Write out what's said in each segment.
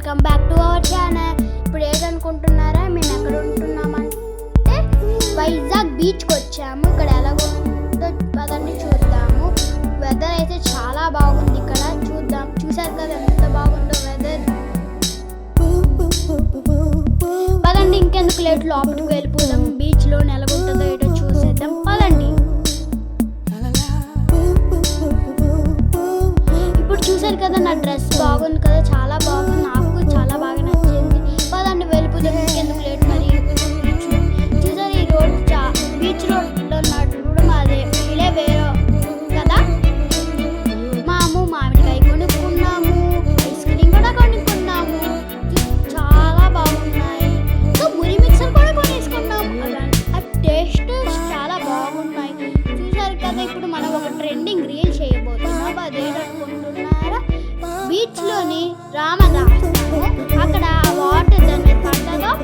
Welcome back to our channel. ఇప్పుడు ఏదనుకుంటున్నారా, మేము ఎక్కడ ఉంటున్నామంటే వైజాగ్ బీచ్కి వచ్చాము. ఇక్కడ ఎలాగుందో పదండి చూద్దాము. వెదర్ అయితే చాలా బాగుంది ఇక్కడ. చూసారు కదా ఎంత బాగుందో వెదర్. పదండి ఇంకెందుకు లేట్, లోపలికి వెళ్ళిపోదాం. బీచ్లో ఎలాగుంటుందో ఏటో చూసేద్దాం పదండి. ఇప్పుడు చూసారు కదా నా డ్రెస్ బాగుంది కదా, చాలా బాగుంది, నాకు చాలా బాగా నచ్చింది. పదండి వెళ్ళిపోదాం ఇంకెందుకు లేట్. మరి చూసారు ఈ రోడ్ బీచ్ రోడ్లో నడవడం అదే ఫీలే వేరే కదా. మామిడికాయ కొనుక్కున్నాము, ఐస్ క్రీమ్ కూడా కొనుక్కున్నాము, చాలా బాగున్నాయి. ఇంకా మురి మిక్సర్ కూడా కొనేసుకున్నాము. ఆ టేస్ట్ చాలా బాగున్నాయి. చూసారు కదా, ఇప్పుడు మనం ఒక ట్రెండింగ్ రీల్ చేయబోతున్నాం. అదేంటనుకుంటున్నారా, బీచ్లోని రామదాసు అక్కడ వాటర్ దాని మీద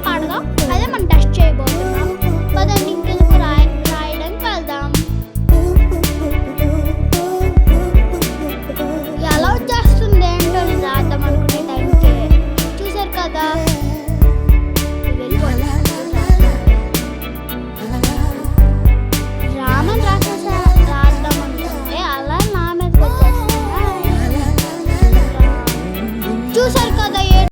పడదో అదే మనం టెస్ట్ చేయబోతున్నాం.